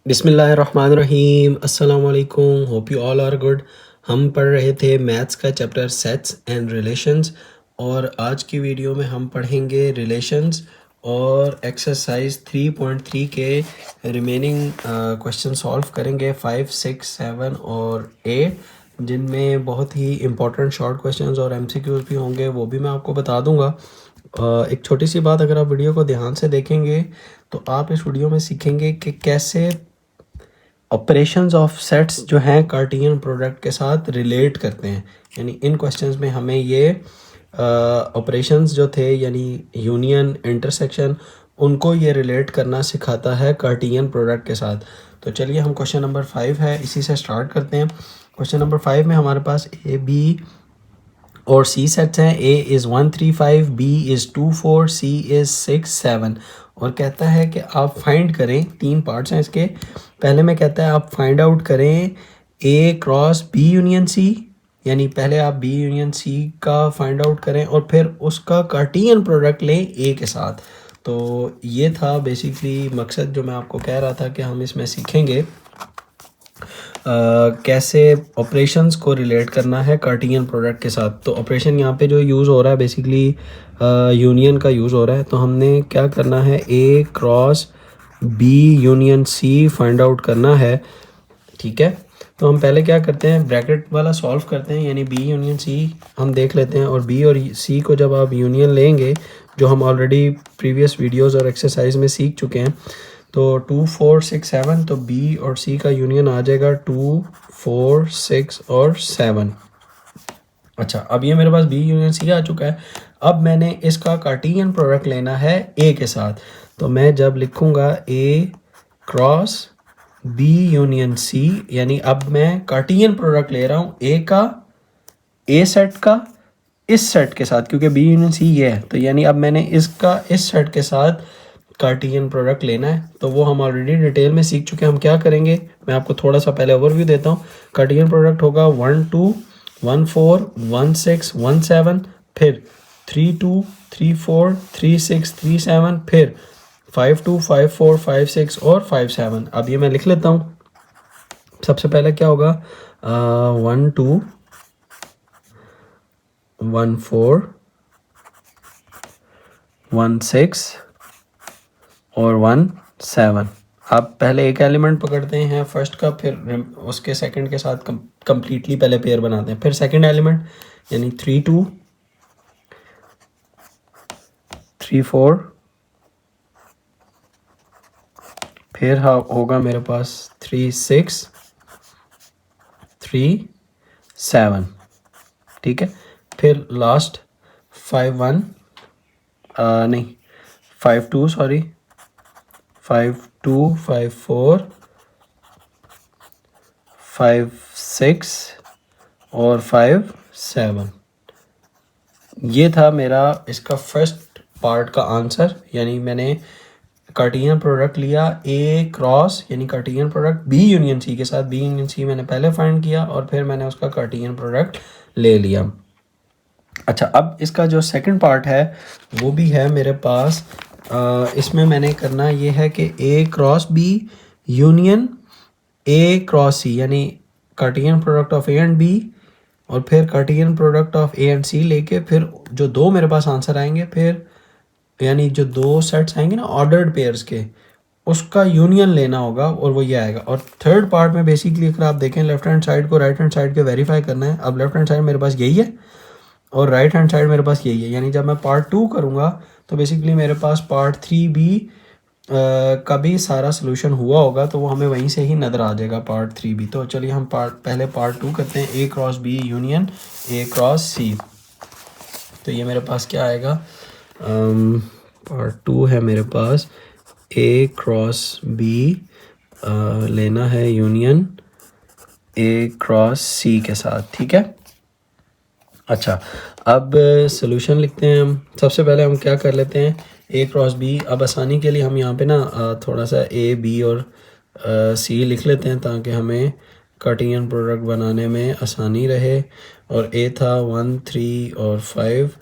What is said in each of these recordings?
बिस्मिल्लाहिर्रहमानिर्रहीम अस्सलाम वालेकुम। Hope you all are good. हम पढ़ रहे थे मैथ्स का चैप्टर सेट्स एंड रिलेशंस और आज की वीडियो में हम पढ़ेंगे रिलेशंस और एक्सरसाइज 3.3 के रिमेनिंग क्वेश्चन सॉल्व करेंगे 5, 6, 7 और 8, जिनमें बहुत ही इंपॉर्टेंट शॉर्ट क्वेश्चंस और एमसीक्यूज भी होंगे, वो भी मैं आपको बता दूंगा। एक छोटी सी बात, अगर आप वीडियो को ध्यान से देखेंगे तो आप इस वीडियो में सीखेंगे कि कैसे ऑपरेशंस ऑफ सेट्स जो हैं कार्टियन प्रोडक्ट के साथ रिलेट करते हैं। यानी इन क्वेश्चंस में हमें ये ऑपरेशंस जो थे, यानी यूनियन, इंटरसेक्शन, उनको ये रिलेट करना सिखाता है कार्टियन प्रोडक्ट के साथ। तो चलिए हम क्वेश्चन नंबर 5 है, इसी से स्टार्ट करते हैं। क्वेश्चन नंबर 5 में हमारे पास ए, बी और सी सेट्स हैं। A is 1, 3, 5, B is 2, 4, C is 6, 7 और कहता है कि आप फाइंड करें। तीन पार्ट्स हैं इसके। पहले में कहता है आप फाइंड आउट करें ए क्रॉस बी यूनियन सी, यानी पहले आप बी यूनियन सी का फाइंड आउट करें और फिर उसका कार्टियन प्रोडक्ट लें ए के साथ। तो ये था बेसिकली मकसद जो मैं आपको कह रहा था कि हम इसमें सीखेंगे कैसे ऑपरेशंस को रिलेट करना है कार्टियन प्रोडक्ट के साथ। तो ऑपरेशन यहाँ पे जो यूज़ हो रहा है बेसिकली यूनियन का यूज़ हो रहा है। तो हमने क्या करना है, A cross B union C find out करना है। ठीक है, तो हम पहले क्या करते हैं, ब्रैकेट वाला सॉल्व करते हैं, यानी बी यूनियन सी हम देख लेते हैं। और बी और सी को जब आप यूनियन लेंगे, जो हम ऑलरेडी प्रीवियस वीडियोस और एक्सरसाइज में सीख चुके हैं, तो 2, 4, 6, 7, तो बी और सी का यूनियन आ जाएगा 2, 4, 6 और 7। अच्छा, अब ये मेरे पास बी यूनियन सी आ चुका है। अब मैंने इसका कार्टियन प्रोडक्ट लेना है ए के साथ। तो मैं जब लिखूंगा ए क्रॉस बी यूनियन सी, यानी अब मैं कार्टियन प्रोडक्ट ले रहा हूँ ए का, ए सेट का इस सेट के साथ, क्योंकि बी यूनियन सी ये है। तो यानी अब मैंने इसका इस सेट के साथ कार्टियन प्रोडक्ट लेना है। तो वो हम ऑलरेडी डिटेल में सीख चुके हैं। हम क्या करेंगे, मैं आपको थोड़ा सा पहले ओवरव्यू देता हूँ। कार्टियन प्रोडक्ट होगा 1, 2, 1, 4, 1, 6, 1, 7, फिर 3, 2, 3, 4, 3, 6, 3, 7, फिर 5, 2, 5, 4, 5, 6 और 5, 7। अब ये मैं लिख लेता हूँ। सबसे पहले क्या होगा, 1, 2, 1, 4, 1, 6 और 1, 7। आप पहले एक एलिमेंट पकड़ते हैं फर्स्ट का, फिर उसके सेकंड के साथ कंप्लीटली पहले पेयर बनाते हैं, फिर सेकंड एलिमेंट यानी 3, 2, 3, 4, फिर होगा मेरे पास 3, 6, 3, 7। ठीक है, फिर लास्ट 5, 1 नहीं 5, 2 सॉरी 5, 2, 5, 4, 5, 6 और 5, 7। ये था मेरा इसका फर्स्ट पार्ट का आंसर। यानी मैंने कार्टियन प्रोडक्ट लिया ए क्रॉस, यानी कार्टियन प्रोडक्ट बी यूनियन सी के साथ। बी यूनियन सी मैंने पहले फाइंड किया और फिर मैंने उसका कार्टियन प्रोडक्ट ले लिया। अच्छा, अब इसका जो सेकंड पार्ट है वो भी है मेरे पास। इसमें मैंने करना ये है कि A cross B union A cross C, यानी Cartesian product of A and B और फिर Cartesian product of A and C लेके फिर जो दो मेरे पास आंसर आएंगे, फिर यानी जो दो सेट्स आएंगे ना ऑर्डर्ड पेयर्स के, उसका यूनियन लेना होगा और वो ये आएगा। और थर्ड पार्ट में बेसिकली अगर आप देखें, लेफ्ट हैंड साइड को राइट हैंड साइड के वेरीफाई करना है। अब लेफ्ट हैंड साइड मेरे पास यही है और राइट हैंड साइड मेरे पास यही है। यानी जब मैं पार्ट 2 करूँगा तो बेसिकली मेरे पास पार्ट 3B का भी सारा सोल्यूशन हुआ होगा, तो वो हमें वहीं से ही नज़र आ जाएगा पार्ट 3B। तो चलिए हम पहले पार्ट 2 करते हैं, A cross B union A cross C. तो ये मेरे पास क्या आएगा, पार्ट 2 है मेरे पास, ए क्रॉस बी लेना है यूनियन ए क्रॉस सी के साथ। ठीक है, अच्छा अब सोल्यूशन लिखते हैं हम। सबसे पहले हम क्या कर लेते हैं, ए क्रॉस बी। अब आसानी के लिए हम यहाँ पे ना थोड़ा सा ए बी और सी लिख लेते हैं ताकि हमें कार्टियन प्रोडक्ट बनाने में आसानी रहे। और ए था 1, 3 और 5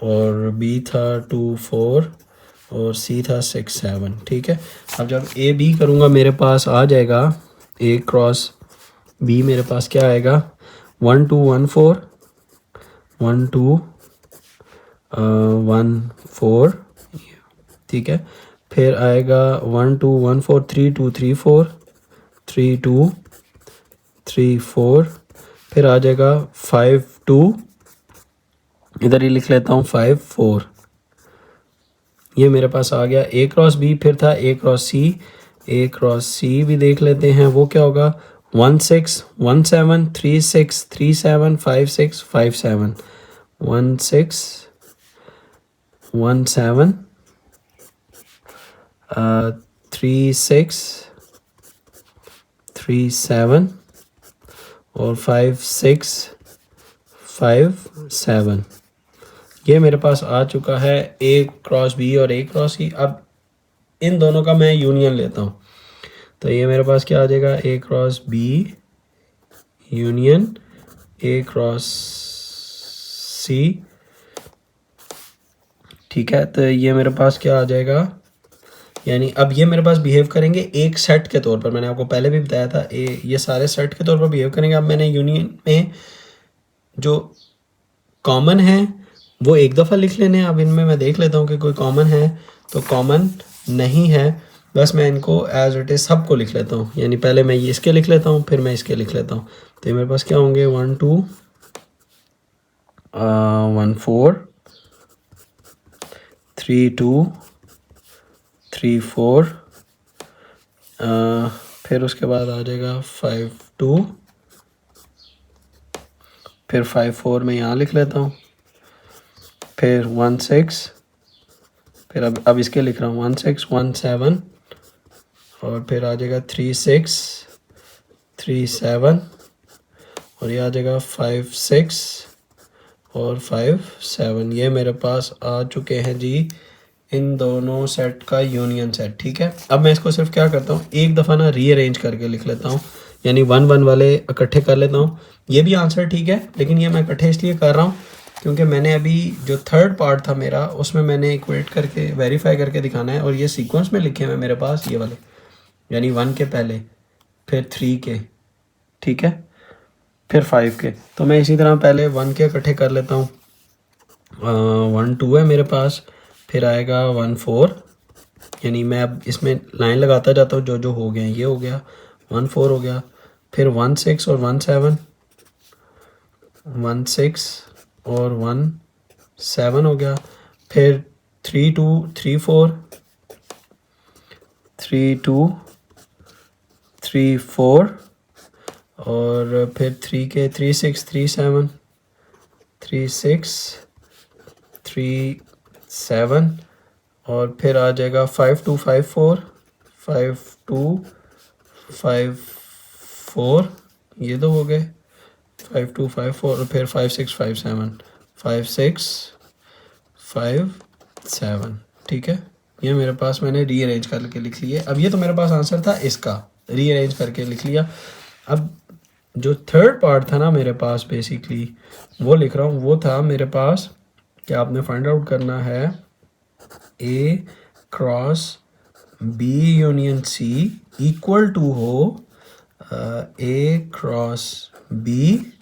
और बी था 2, 4 और सी था 6 7, ठीक है। अब जब ए बी करूँगा मेरे पास आ जाएगा ए क्रॉस बी, मेरे पास क्या आएगा 1 2 1 4 1 2 1 4, ठीक है। फिर आएगा 1 2 1 4 3 2 3 4 3 2 3 4, फिर आ जाएगा 5 2, इधर ही लिख लेता हूँ 5 4, ये मेरे पास आ गया ए क्रॉस बी। फिर था ए क्रॉस सी, ए क्रॉस सी भी देख लेते हैं, वो क्या होगा 1 6 1 7 3 6 3 7 5 6 5 7 1 6 1 7 3 6 3 7 और 5 6 5 7, ये मेरे पास आ चुका है ए क्रॉस बी और ए क्रॉस सी। अब इन दोनों का मैं यूनियन लेता हूँ, तो ये मेरे पास क्या आ जाएगा A cross B union A cross C, ठीक है। तो ये मेरे पास क्या आ जाएगा, यानी अब ये मेरे पास बिहेव करेंगे एक सेट के तौर पर, मैंने आपको पहले भी बताया था ये सारे सेट के तौर पर बिहेव करेंगे। अब मैंने यूनियन में जो कॉमन है वो एक दफ़ा लिख लेने हैं। अब इनमें मैं देख लेता हूँ कि कोई कॉमन है, तो कॉमन नहीं है, बस मैं इनको एज इट इज़ सबको लिख लेता हूँ, यानी पहले मैं ये इसके लिख लेता हूँ फिर मैं इसके लिख लेता हूँ। तो ये मेरे पास क्या होंगे 1 2 1 4 3 2 3 4, फिर उसके बाद आ जाएगा 5 2, फिर 5 4 मैं यहाँ लिख लेता हूँ, फिर 1 6, फिर अब इसके लिख रहा हूँ 1 6 1 7, और फिर आ जाएगा 3 6 3 7, और ये आ जाएगा 5 6 और 5 7। ये मेरे पास आ चुके हैं जी इन दोनों सेट का यूनियन सेट, ठीक है। अब मैं इसको सिर्फ क्या करता हूँ एक दफ़ा ना रीअरेंज करके लिख लेता हूँ, यानी 1 1 वाले इकट्ठे कर लेता हूँ। ये भी आंसर ठीक है, लेकिन ये मैं इकट्ठे इसलिए कर रहा हूँ क्योंकि मैंने अभी जो थर्ड पार्ट था मेरा उसमें मैंने इक्वेट करके वेरीफाई करके दिखाना है, और ये सीक्वेंस में लिखे हुए मेरे पास ये वाले, यानी 1 के पहले फिर 3 के, ठीक है, फिर 5 के। तो मैं इसी तरह पहले 1 के इकट्ठे कर लेता हूँ। 1 2 है मेरे पास, फिर आएगा 1 4, यानी मैं अब इसमें लाइन लगाता जाता हूँ, जो जो हो गया ये हो गया 1 4 हो गया, फिर 1 6 और 1 7 1 6 और 1 7 हो गया, फिर 3 2 3 4 3 2 3 4, और फिर 3 के 3 6 3 7 3 6 3 7, और फिर आ जाएगा 5 2 5 4 5 2 5 4, ये दो हो गए 5 2 5 4, और फिर 5 6 5 7 5 6 5 7, ठीक है। ये मेरे पास मैंने रीअरेंज करके लिख लिया। अब ये तो मेरे पास आंसर था इसका, रीअरेंज करके लिख लिया। अब जो थर्ड पार्ट था ना मेरे पास बेसिकली वो लिख रहा हूँ, वो था मेरे पास कि आपने फाइंड आउट करना है A cross B union C equal to हो A cross B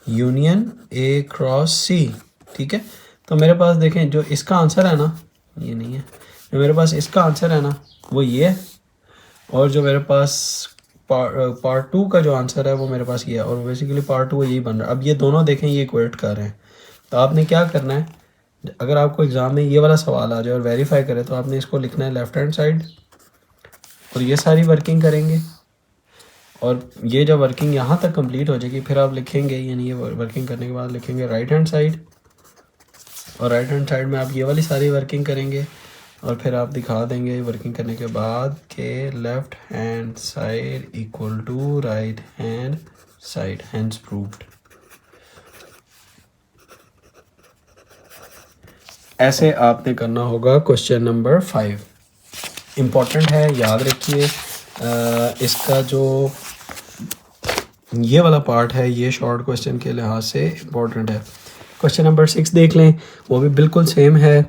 union A cross C, ठीक है। तो मेरे पास देखें जो इसका आंसर है ना, ये नहीं है, जो मेरे पास इसका आंसर है ना वो ये है, और जो मेरे पास पार्ट 2 का जो आंसर है वो मेरे पास ये है, और बेसिकली पार्ट 2 यही बन रहा है। अब ये दोनों देखें ये इक्वेट कर रहे हैं, तो आपने क्या करना है, अगर आपको एग्ज़ाम में ये वाला सवाल आ जाए और वेरीफाई करे तो आपने इसको लिखना है लेफ़्ट हैंड साइड, और ये सारी वर्किंग करेंगे, और ये जब वर्किंग यहाँ तक कंप्लीट हो जाएगी फिर आप लिखेंगे, यानी ये वर्किंग करने के बाद लिखेंगे राइट हैंड साइड, और राइट हैंड साइड में आप ये वाली सारी वर्किंग करेंगे, और फिर आप दिखा देंगे वर्किंग करने के बाद के left hand side equal to right hand side, hence proved. ऐसे आपने करना होगा क्वेश्चन नंबर 5, इम्पॉर्टेंट है, याद रखिए। इसका जो ये वाला पार्ट है ये शॉर्ट क्वेश्चन के लिहाज से इम्पॉर्टेंट है। क्वेश्चन नंबर 6 देख लें, वो भी बिल्कुल सेम है।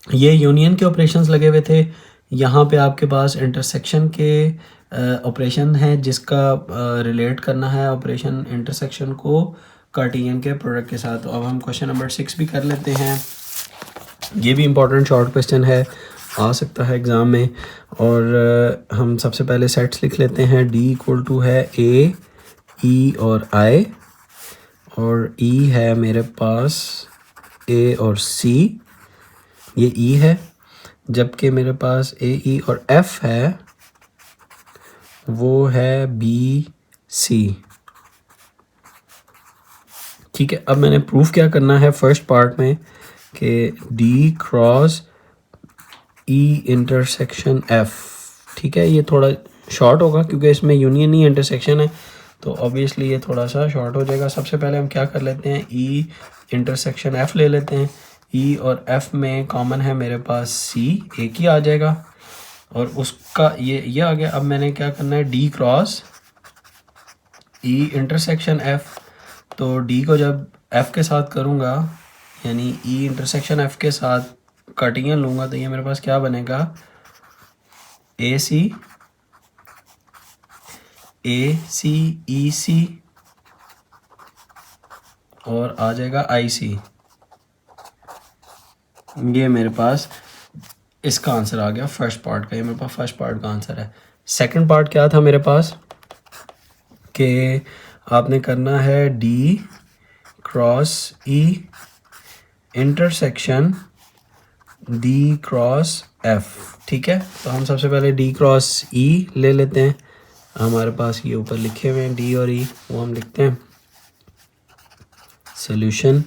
ये यूनियन के ऑपरेशंस लगे हुए थे, यहाँ पे आपके पास इंटरसेक्शन के ऑपरेशन है जिसका रिलेट करना है ऑपरेशन इंटरसेक्शन को कार्टेशियन के प्रोडक्ट के साथ। तो अब हम क्वेश्चन नंबर 6 भी कर लेते हैं। ये भी इम्पोर्टेंट शॉर्ट क्वेश्चन है, आ सकता है एग्ज़ाम में। और हम सबसे पहले सेट्स लिख लेते हैं। डी इक्वल टू है ए, ई और आई, और ई है मेरे पास ए और सी, ये ई है, जबकि मेरे पास ए, ई और एफ है, वो है बी, सी। ठीक है, अब मैंने प्रूफ क्या करना है फर्स्ट पार्ट में कि D cross E intersection F. ठीक है, ये थोड़ा शॉर्ट होगा क्योंकि इसमें यूनियन ही इंटरसेक्शन है, तो ऑब्वियसली ये थोड़ा सा शॉर्ट हो जाएगा। सबसे पहले हम क्या कर लेते हैं, ई इंटरसेक्शन एफ ले लेते हैं। ई और एफ में कॉमन है मेरे पास सी, एक ही आ जाएगा, और उसका ये आ गया। अब मैंने क्या करना है, D cross E intersection F. तो डी को जब एफ के साथ करूँगा, यानी ई इंटरसेक्शन एफ के साथ कार्टेशियन लूँगा, तो ये मेरे पास क्या बनेगा, ए सी ई सी, और आ जाएगा आई सी। ये मेरे पास इसका आंसर आ गया फर्स्ट पार्ट का। ये मेरे पास फर्स्ट पार्ट का आंसर है। सेकंड पार्ट क्या था मेरे पास, कि आपने करना है D cross E intersection D cross F. ठीक है, तो हम सबसे पहले डी क्रॉस ई ले लेते हैं। हमारे पास ये ऊपर लिखे हुए हैं डी और ई, वो हम लिखते हैं सोल्यूशन,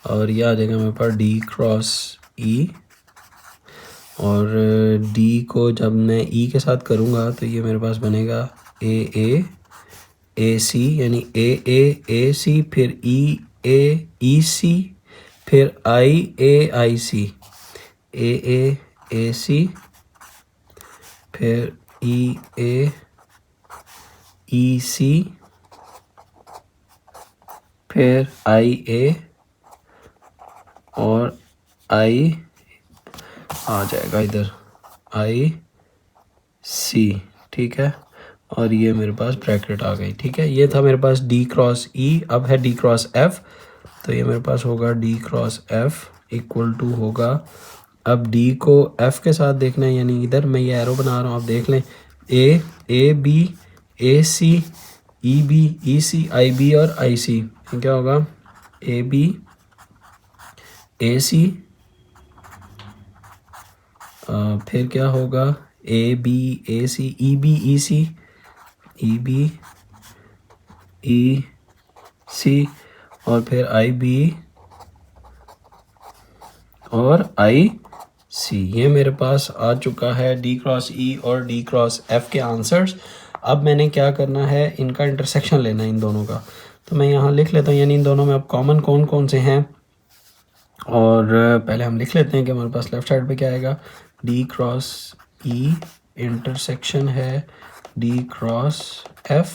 और ये आ जाएगा मेरे पास डी क्रॉस ई। और डी को जब मैं ई के साथ करूँगा तो ये मेरे पास बनेगा ए सी, यानी ए सी, फिर ई सी, फिर आई सी, ए सी, फिर ई सी, फिर आई, और आई आ जाएगा इधर आई सी। ठीक है, और ये मेरे पास ब्रैकेट आ गई। ठीक है, ये था मेरे पास डी क्रॉस ई। अब है डी क्रॉस एफ, तो ये मेरे पास होगा D cross F equal to होगा, अब डी को एफ के साथ देखना है, यानी इधर मैं ये एरो बना रहा हूँ, आप देख लें, A B, A C, E B, E C, I B और आई सी। क्या होगा, ए बी, ए सी, फिर क्या होगा, A B, A C, E B, E C, E B, E C, और फिर आई बी और आई सी। ये मेरे पास आ चुका है डी क्रॉस ई और डी क्रॉस एफ के आंसर्स। अब मैंने क्या करना है, इनका इंटरसेक्शन लेना है इन दोनों का, तो मैं यहाँ लिख लेता हूँ, यानी इन दोनों में अब कॉमन कौन कौन से हैं। और पहले हम लिख लेते हैं कि हमारे पास लेफ्ट साइड पे क्या आएगा, डी क्रॉस ई इंटरसेक्शन है डी क्रॉस एफ।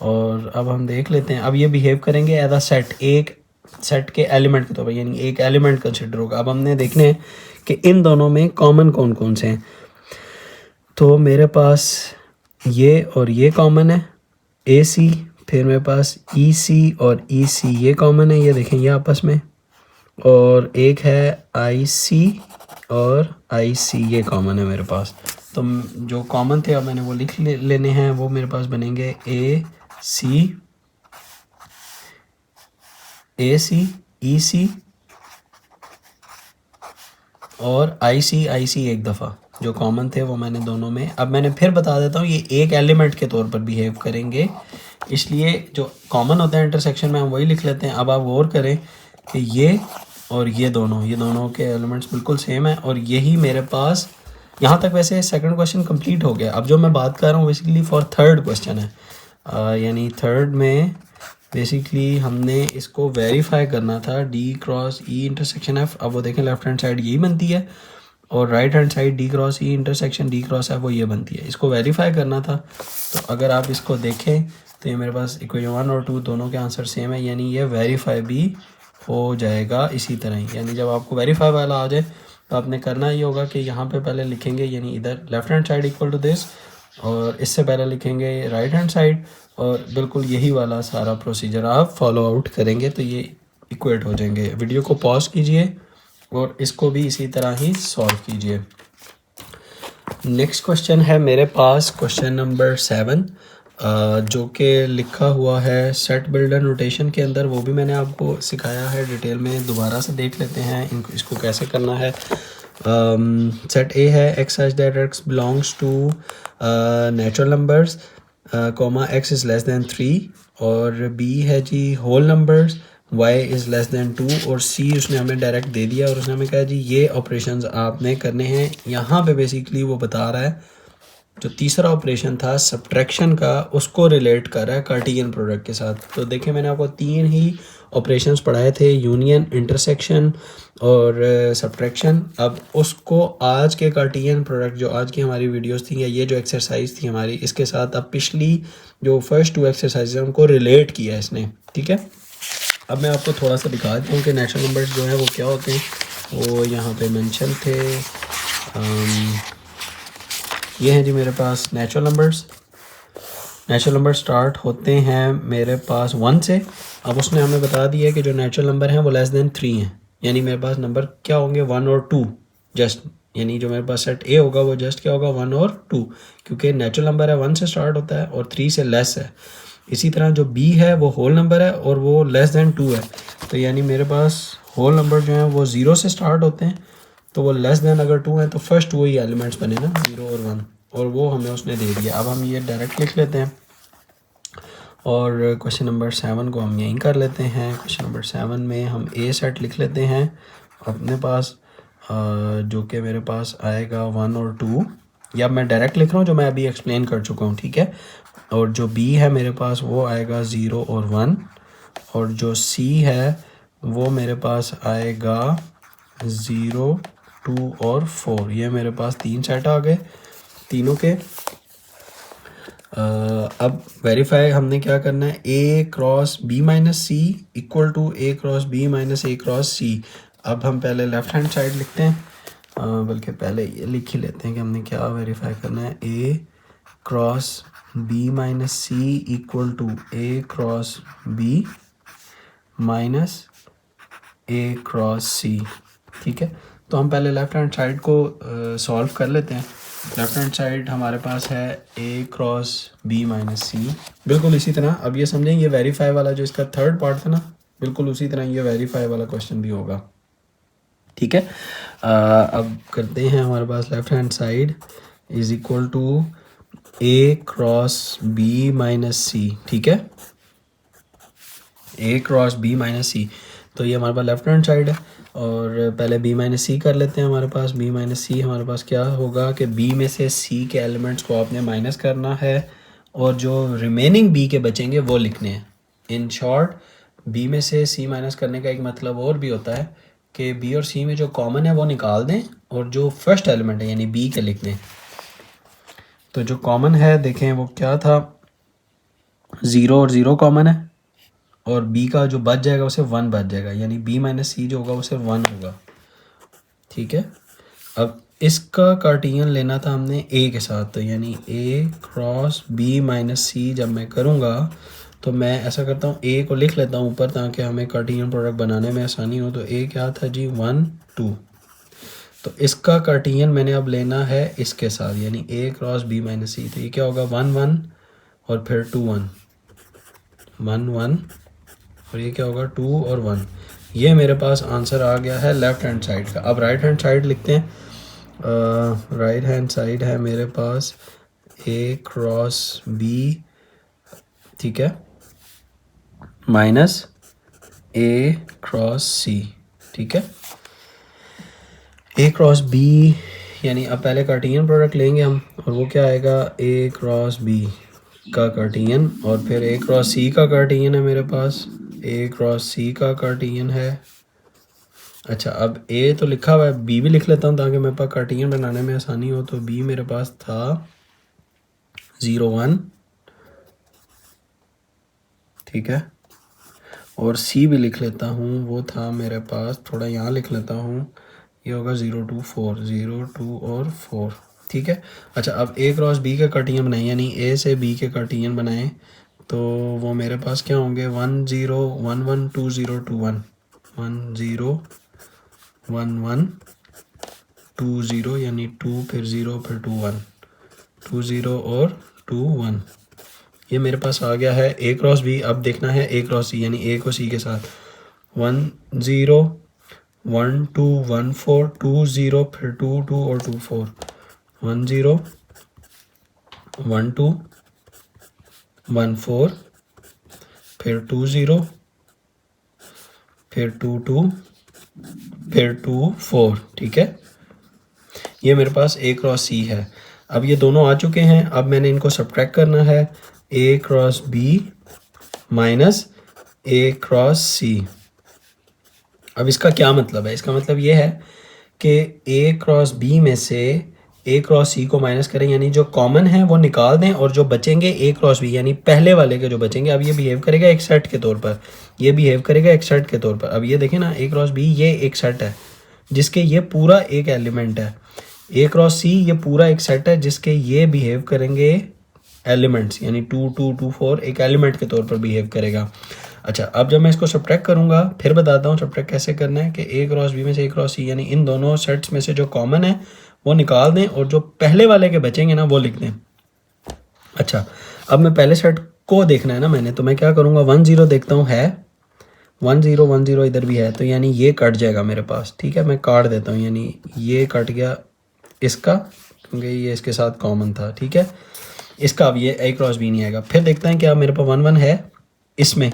और अब हम देख लेते हैं, अब ये बिहेव करेंगे एज अ सेट, एक सेट के एलिमेंट के तौर पर, यानी एक एलिमेंट कंसिडर होगा। अब हमने देखने हैं कि इन दोनों में कॉमन कौन कौन से हैं। तो मेरे पास ये और ये कॉमन है, ए सी, फिर मेरे पास ई सी और ई सी ये कॉमन है, ये देखें ये आपस में, और एक है आई सी और आई सी ये कॉमन है मेरे पास। तो जो कॉमन थे अब मैंने वो लिख लेने हैं, वो मेरे पास बनेंगे ए सी, ई सी और आई सी एक दफ़ा, जो कॉमन थे वो मैंने दोनों में। अब मैंने फिर बता देता हूँ, ये एक एलिमेंट के तौर पर बिहेव करेंगे, इसलिए जो कॉमन होता है इंटरसेक्शन में हम वही लिख लेते हैं। अब आप गौर करें कि ये और ये दोनों के एलिमेंट्स बिल्कुल सेम है, और यही मेरे पास यहाँ तक वैसे सेकंड क्वेश्चन कंप्लीट हो गया। अब जो मैं बात कर रहा हूँ बेसिकली फॉर थर्ड क्वेश्चन है, यानी थर्ड में बेसिकली हमने इसको वेरीफाई करना था, D cross E intersection F. अब वो देखें लेफ्ट हैंड साइड यही बनती है, और right hand side D cross E intersection D cross F वो ये बनती है। इसको वेरीफाई करना था, तो अगर आप इसको देखें तो ये मेरे पास इक्वेशन 1 और 2 दोनों के आंसर सेम है, यानी ये वेरीफाई भी हो जाएगा इसी तरह ही। यानी जब आपको वेरीफाई वाला आ जाए तो आपने करना ये होगा कि यहाँ पे पहले लिखेंगे, यानी इधर left hand side equal to this, और इससे पहले लिखेंगे राइट हैंड साइड, और बिल्कुल यही वाला सारा प्रोसीजर आप फॉलो आउट करेंगे तो ये इक्वेट हो जाएंगे। वीडियो को पॉज कीजिए और इसको भी इसी तरह ही सॉल्व कीजिए। नेक्स्ट क्वेश्चन है मेरे पास क्वेश्चन नंबर 7, जो कि लिखा हुआ है सेट बिल्डर नोटेशन के अंदर। वो भी मैंने आपको सिखाया है डिटेल में, दोबारा से देख लेते हैं इसको कैसे करना है। सेट ए है x such that x belongs to natural numbers comma x is less than 3, और बी है जी whole numbers y is less than 2, और c उसने हमें डायरेक्ट दे दिया और उसने हमें कहा जी ये ऑपरेशंस आपने करने हैं। यहाँ पे बेसिकली वो बता रहा है जो तीसरा ऑपरेशन था सब्ट्रैक्शन का, उसको रिलेट कर रहा है कार्टियन प्रोडक्ट के साथ। तो देखिए मैंने आपको 3 ही ऑपरेशंस पढ़ाए थे, यूनियन, इंटरसेक्शन और सब्ट्रैक्शन। अब उसको आज के कार्टियन प्रोडक्ट जो आज की हमारी वीडियोस थी या ये जो एक्सरसाइज थी हमारी, इसके साथ अब पिछली जो फर्स्ट 2 एक्सरसाइज हैं उनको रिलेट किया है इसने, ठीक है। अब मैं आपको थोड़ा सा दिखा देता हूँ कि नेचुरल नंबर्स जो हैं वो क्या होते हैं। वो यहाँ पे मेंशन थे। ये हैं जी मेरे पास natural numbers. Natural number start होते हैं मेरे पास 1 से। अब उसने हमें बता दिया है कि जो नेचुरल नंबर हैं वो लेस दैन 3 हैं, यानी मेरे पास नंबर क्या होंगे 1 और 2 जस्ट, यानी जो मेरे पास सेट ए होगा वो जस्ट क्या होगा 1 और 2, क्योंकि नेचुरल नंबर है 1 से स्टार्ट होता है और 3 से लेस है। इसी तरह जो बी है वो होल नंबर है और वो लेस दैन 2 है, तो यानी मेरे पास होल नंबर जो हैं वो 0 से स्टार्ट होते हैं, तो वो लेस दैन अगर 2 हैं तो फर्स्ट वही एलिमेंट्स बने ना 0 और 1, और वो हमें उसने दे दिया। अब हम ये डायरेक्ट लिख लेते हैं और क्वेश्चन नंबर 7 को हम यहीं कर लेते हैं। क्वेश्चन नंबर 7 में हम ए सेट लिख लेते हैं अपने पास, जो कि मेरे पास आएगा 1 और 2, या मैं डायरेक्ट लिख रहा हूँ जो मैं अभी एक्सप्लेन कर चुका हूँ, ठीक है। और जो बी है मेरे पास वो आएगा 0 और 1, और जो सी है वो मेरे पास आएगा 0, 2 और 4। ये मेरे पास 3 सेट आ गए तीनों के। अब वेरीफाई हमने क्या करना है, A cross B minus C equal to A cross B minus A cross C. अब हम पहले लेफ्ट हैंड साइड लिखते हैं, बल्कि पहले ये लिख ही लेते हैं कि हमने क्या वेरीफाई करना है। A cross B minus C equal to A cross B minus A cross C, ठीक है। तो हम पहले लेफ्ट हैंड साइड को सॉल्व कर लेते हैं। लेफ्ट हैंड साइड हमारे पास है A cross B minus C, बिल्कुल इसी तरह। अब ये समझें ये वेरीफाई वाला जो इसका थर्ड पार्ट था ना, बिल्कुल उसी तरह ये वेरीफाई वाला क्वेश्चन भी होगा, ठीक है। अब करते हैं, हमारे पास left hand side is equal to A cross B minus C, ठीक है, A cross B minus C. तो ये हमारे पास लेफ्ट हैंड साइड है, और पहले बी माइनस सी कर लेते हैं। हमारे पास बी माइनस सी, हमारे पास क्या होगा कि बी में से सी के एलिमेंट्स को आपने माइनस करना है और जो रिमेनिंग बी के बचेंगे वो लिखने हैं। इन शॉर्ट बी में से सी माइनस करने का एक मतलब और भी होता है कि बी और सी में जो कॉमन है वो निकाल दें और जो फर्स्ट एलिमेंट है यानी बी के लिख दें। तो जो कॉमन है देखें वो क्या था, 0 और 0 कॉमन है, और b का जो बच जाएगा उसे 1 बच जाएगा, यानी b माइनस सी जो होगा वो सिर्फ 1 होगा, ठीक है। अब इसका कार्टियन लेना था हमने a के साथ, तो यानी a क्रॉस b माइनस सी जब मैं करूँगा तो मैं ऐसा करता हूँ a को लिख लेता हूँ ऊपर ताकि हमें कार्टियन प्रोडक्ट बनाने में आसानी हो। तो a क्या था जी 1 2, तो इसका कार्टियन मैंने अब लेना है इसके साथ, यानी a cross b minus C. तो ये क्या होगा 1 1 और फिर 2 1 1 1, और ये क्या होगा 2 और 1। ये मेरे पास आंसर आ गया है लेफ्ट हैंड साइड का। अब राइट हैंड साइड लिखते हैं। राइट हैंड साइड है मेरे पास ए क्रॉस बी, ठीक है, माइनस ए क्रॉस सी, ठीक है। ए क्रॉस बी, यानी अब पहले कार्टियन प्रोडक्ट लेंगे हम, और वो क्या आएगा ए क्रॉस बी का कार्टियन, और फिर ए क्रॉस सी का कार्टियन है मेरे पास, ए क्रॉस सी का कार्टियन है। अच्छा अब ए तो लिखा हुआ है, बी भी लिख लेता हूँ ताकि मेरे पास कार्टियन बनाने में आसानी हो। तो बी मेरे पास था 0 1, ठीक है, और सी भी लिख लेता हूँ, वो था मेरे पास, थोड़ा यहाँ लिख लेता हूँ, ये होगा 0 2 4, 0 2 और 4, ठीक है। अच्छा, अब ए क्रॉस बी के कार्टियन बनाएं, यानी ए से बी के कार्टियन बनाएं, तो वो मेरे पास क्या होंगे, 1 0 1 1 2 0 2 1, 1 0 1 1 2 0, यानी 2 फिर 0 फिर 2 1, 2 0 और 2 1। ये मेरे पास आ गया है ए क्रॉस बी। अब देखना है ए क्रॉस सी, यानी ए को सी के साथ 1 0 1 2 1 4 2 0 फिर 2 2 और 2 4, 1 0 1 2 1 4 फिर 2 0 फिर 2 2 फिर 2 4, ठीक है। ये मेरे पास ए क्रॉस सी है। अब ये दोनों आ चुके हैं। अब मैंने इनको सब्ट्रैक्ट करना है, A cross B minus A cross C. अब इसका क्या मतलब है, इसका मतलब ये है कि ए क्रॉस बी में से ए क्रॉस सी को माइनस करें, यानी जो कॉमन है वो निकाल दें, और जो बचेंगे ए क्रॉस बी, यानी पहले वाले के जो बचेंगे, अब ये बिहेव करेगा एक सेट के तौर पर, ये बिहेव करेगा एक सेट के तौर पर। अब ये देखें ना, ए क्रॉस बी ये एक सेट है जिसके ये पूरा एक एलिमेंट है, ए क्रॉस सी ये पूरा एक सेट है जिसके ये बिहेव करेंगे एलिमेंट्स, यानी 2 2 2 4 एक एलिमेंट के तौर पर बिहेव करेगा। अच्छा, अब जब मैं इसको सब्ट्रैक्ट करूंगा, फिर बताता हूँ सब्ट्रैक्ट कैसे करना है, कि ए क्रॉस बी में से ए क्रॉस सी, यानी इन दोनों सेट्स में से जो कॉमन है वो निकाल दें, और जो पहले वाले के बचेंगे ना वो लिख दें। अच्छा, अब मैं पहले सेट को देखना है ना मैंने, तो मैं क्या करूँगा, 1 0 देखता हूँ, है 1 0 1 0 इधर भी है, तो यानी ये कट जाएगा मेरे पास, ठीक है। मैं काट देता हूँ, यानी ये कट गया इसका, क्योंकि ये इसके साथ कॉमन था, ठीक है। इसका अब ये ए क्रॉस बी नहीं आएगा। फिर देखते हैं क्या मेरे पास 1 1 है इसमें,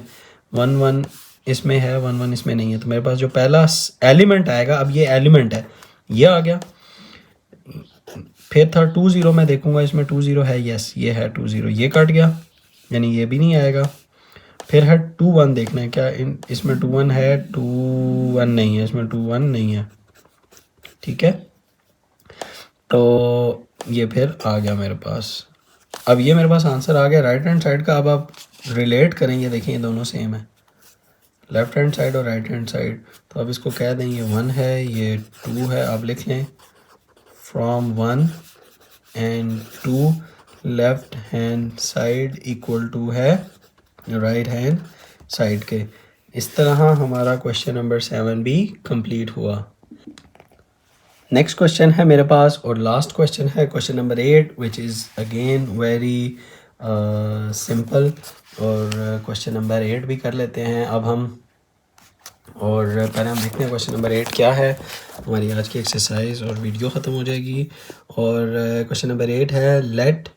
1 1 इसमें है, 1 1 इसमें नहीं है, तो मेरे पास जो पहला एलिमेंट आएगा, अब ये एलिमेंट है, ये आ गया। फिर था 2 0, मैं देखूंगा इसमें 2 0 है, यस ये है 2 0, ये कट गया, यानी ये भी नहीं आएगा। फिर है 2 1, देखना है क्या इसमें 2 1 है, 2 1 नहीं है, इसमें 2 1 नहीं है, ठीक है। तो ये फिर आ गया मेरे पास। अब ये मेरे पास आंसर आ गया राइट हैंड साइड का। अब आप रिलेट करेंगे, देखें ये दोनों सेम है, लेफ्ट हैंड साइड और राइट हैंड साइड। तो अब इसको कह दें ये 1 है, ये 2 है, आप लिख लें from 1 and 2 left hand side equal to है राइट हैंड साइड के। इस तरह हमारा क्वेश्चन नंबर 7 भी कंप्लीट हुआ। नेक्स्ट क्वेश्चन है मेरे पास, और लास्ट क्वेश्चन है question number 8, which is again very simple. और क्वेश्चन नंबर 8 भी कर लेते हैं अब हम। और पहले हम देखते हैं क्वेश्चन नंबर 8 क्या है। हमारी आज की एक्सरसाइज और वीडियो ख़त्म हो जाएगी। और क्वेश्चन नंबर 8 है, लेट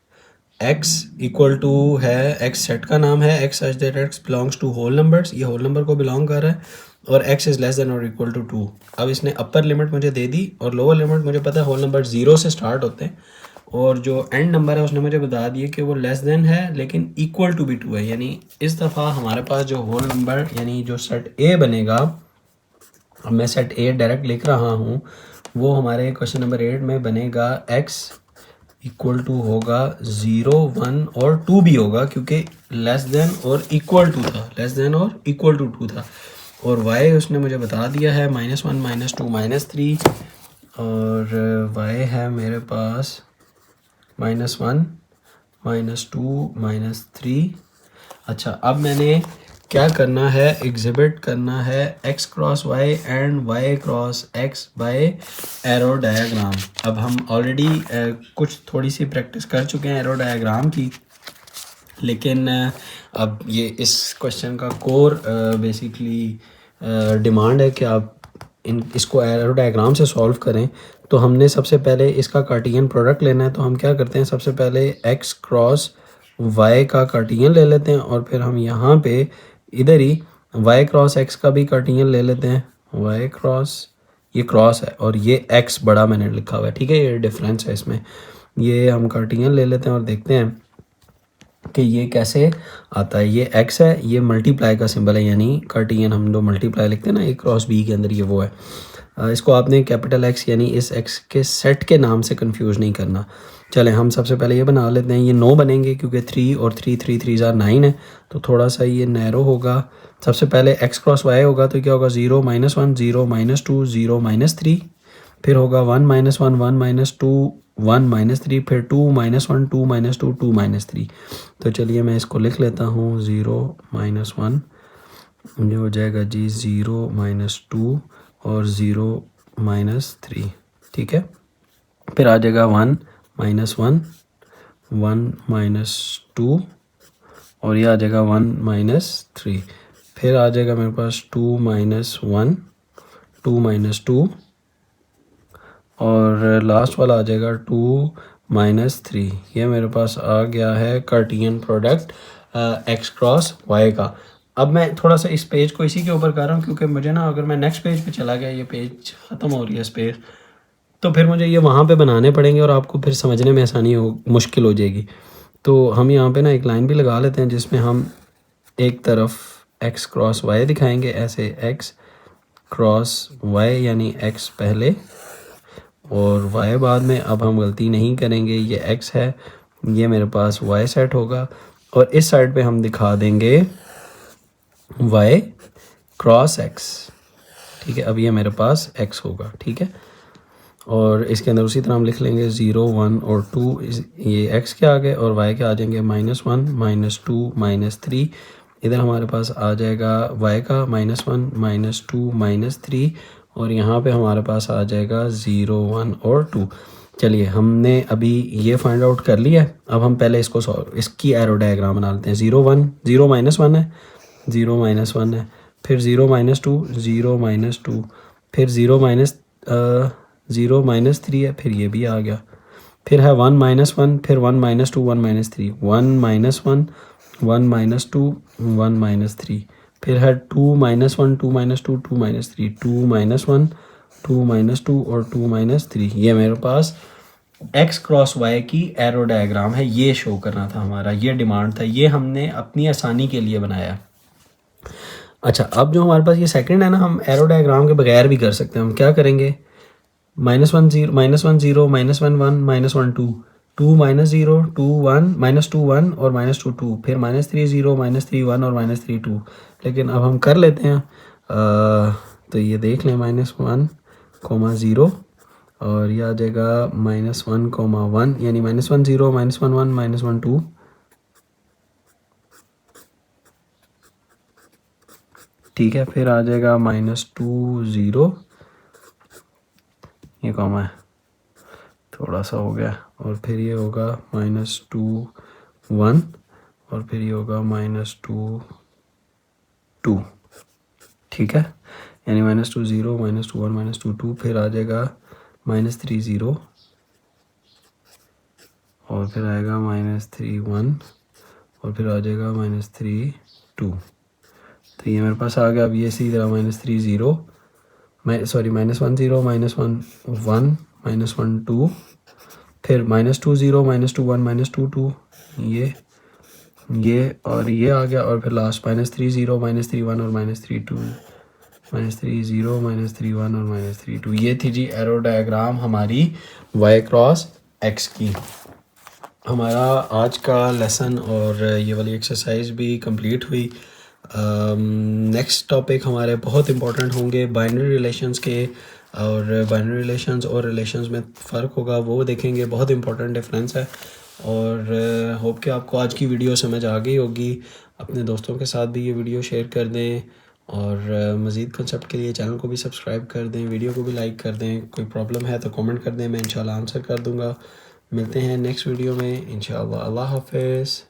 x इक्वल टू है, x सेट का नाम है, x such that x belongs to whole numbers, ये होल नंबर को बिलोंग कर रहा है, और x इज़ लेस देन और इक्वल टू 2। अब इसने अपर लिमिट मुझे दे दी, और लोअर लिमिट मुझे पता है होल नंबर 0 से स्टार्ट होते हैं, और जो एंड नंबर है उसने मुझे बता दिया कि वो लेस देन है लेकिन इक्वल टू भी 2 है। यानी इस दफ़ा हमारे पास जो होल नंबर, यानी जो सेट ए बनेगा, अब मैं सेट ए डायरेक्ट लिख रहा हूँ, वो हमारे क्वेश्चन नंबर 8 में बनेगा x इक्वल टू होगा 0 1 और 2 भी होगा, क्योंकि लेस देन और इक्वल टू था, लेस देन और इक्वल टू 2 था। और y उसने मुझे बता दिया है -1 -2 -3, और y है मेरे पास -1 -2 -3। अच्छा, अब मैंने क्या करना है, एग्जिबिट करना है x cross y and y cross x by arrow diagram. अब हम ऑलरेडी कुछ थोड़ी सी प्रैक्टिस कर चुके हैं एरो डायग्राम की, लेकिन अब ये इस क्वेश्चन का कोर बेसिकली डिमांड है कि आप इसको एरो डायग्राम से सॉल्व करें। तो हमने सबसे पहले इसका कार्टियन प्रोडक्ट लेना है। तो हम क्या करते हैं, सबसे पहले x क्रॉस y का कार्टियन ले लेते हैं, और फिर हम यहाँ पे इधर ही y क्रॉस x का भी कार्टियन ले लेते हैं। y क्रॉस, ये क्रॉस है और ये x बड़ा मैंने लिखा हुआ है, ठीक है, ये डिफरेंस है इसमें। ये हम कार्टियन ले लेते हैं और देखते हैं कि ये कैसे आता है। ये x है, ये मल्टीप्लाई का सिंबल है, यानी कार्टियन हम जो मल्टीप्लाई लिखते हैं ना a क्रॉस b के अंदर, ये वो है। इसको आपने कैपिटल X यानी इस x के सेट के नाम से कंफ्यूज नहीं करना। चलें हम सबसे पहले ये बना लेते हैं। ये 9 बनेंगे क्योंकि 3 और 3 3 3 9 है, तो थोड़ा सा ये नैरो होगा। सबसे पहले x क्रॉस y होगा, तो क्या होगा 0 -1 0 -2 0 -3, फिर होगा 1 -1 1 -2 1 -3, फिर 2 -1 2 -2 2 -3। तो चलिए मैं इसको लिख लेता हूँ 0 -1, ये हो जाएगा जी 0 -2 और 0 -3। ठीक है, फिर आ जाएगा 1 -1 1 -2 और ये आ जाएगा 1 -3। फिर आ जाएगा मेरे पास 2 -1 2 -2 और लास्ट वाला आ जाएगा 2 -3। ये मेरे पास आ गया है कार्टियन प्रोडक्ट एक्स क्रॉस वाई का। अब मैं थोड़ा सा इस पेज को इसी के ऊपर कर रहा हूँ क्योंकि मुझे ना, अगर मैं नेक्स्ट पेज पे चला गया, ये पेज ख़त्म हो रही है स्पेस, तो फिर मुझे ये वहाँ पे बनाने पड़ेंगे और आपको फिर समझने में आसानी मुश्किल हो जाएगी। तो हम यहाँ पे ना एक लाइन भी लगा लेते हैं जिसमें हम एक तरफ एक्स क्रॉस वाई दिखाएंगे, ऐसे एक्स क्रॉस वाई यानी एक्स पहले और वाई बाद में। अब हम गलती नहीं करेंगे, ये एक्स है, ये मेरे पास वाई सेट होगा और इस साइड पे हम दिखा देंगे वाई क्रॉस एक्स। ठीक है, अब ये मेरे पास एक्स होगा। ठीक है, और इसके अंदर उसी तरह हम लिख लेंगे 0 1 और 2, ये एक्स के आ गए और वाई के आ जाएंगे -1 -2 -3। इधर हमारे पास आ जाएगा वाई का -1 -2 -3 और यहाँ पे हमारे पास आ जाएगा 0 1 और 2। चलिए हमने अभी ये फाइंड आउट कर लिया है। अब हम पहले इसको इसकी एरो डायग्राम बना लेते हैं। 0 1 0 -1 है, 0 -1 है, फिर 0 -2 0 -2, फिर 0 -3 है, फिर ये भी आ गया, फिर है 1 -1, फिर 1 -2 1 -3 1 -1 1 -2 1 -3, फिर है 2 -1 2 -2 2 -3 2 -1 2 -2 और 2 -3। ये मेरे पास एक्स क्रॉस वाई की एरो डायग्राम है, ये शो करना था हमारा, ये डिमांड था, ये हमने अपनी आसानी के लिए बनाया। अच्छा, अब जो हमारे पास ये सेकंड है ना, हम एरो डायग्राम के बगैर भी कर सकते हैं। हम क्या करेंगे, -1 0 -1 0 -1 1 -1 2 2 -0 2 1 -2 1 और -2 2, फिर -3 0 -3 1 और -3 2। लेकिन अब हम कर लेते हैं, तो ये देख लें -1 0 और ये आ जाएगा -1 1 यानी -1 0 -1 1 -1 2। ठीक है, फिर आ जाएगा -2 0, ये कॉमा है, थोड़ा सा हो गया, और फिर ये होगा -2 1 और फिर ये होगा -2 2। ठीक है, यानी -2 0 -2 1 -2 2, फिर आ जाएगा -3 0 और फिर आएगा -3 1 और फिर आ जाएगा -3 2। तो ये मेरे पास आ गया। अब ये इसी तरह -3 0 -1 0 -1 1 -1 2, फिर -2 0 -2 1 -2 2, ये और ये आ गया, और फिर लास्ट -3 0 -3 1 और -3 2 -3 0 -3 1 और -3 2। ये थी जी एरो डायग्राम हमारी वाई क्रॉस एक्स की। हमारा आज का लेसन और ये वाली एक्सरसाइज भी कंप्लीट हुई। नेक्स्ट टॉपिक हमारे बहुत इंपॉर्टेंट होंगे बाइनरी रिलेशंस के, और बाइनरी रिलेशंस और रिलेशंस में फ़र्क होगा वो देखेंगे, बहुत इंपॉर्टेंट डिफरेंस है। और होप कि आपको आज की वीडियो समझ आ गई होगी। अपने दोस्तों के साथ भी ये वीडियो शेयर कर दें और मज़ीद कंसेप्ट के लिए चैनल को भी सब्सक्राइब कर दें, वीडियो को भी लाइक कर दें। कोई प्रॉब्लम है तो कमेंट कर दें, मैं इंशाल्लाह आंसर कर दूँगा। मिलते हैं नेक्स्ट वीडियो में इंशाल्लाह। अल्लाह हाफ़िज़।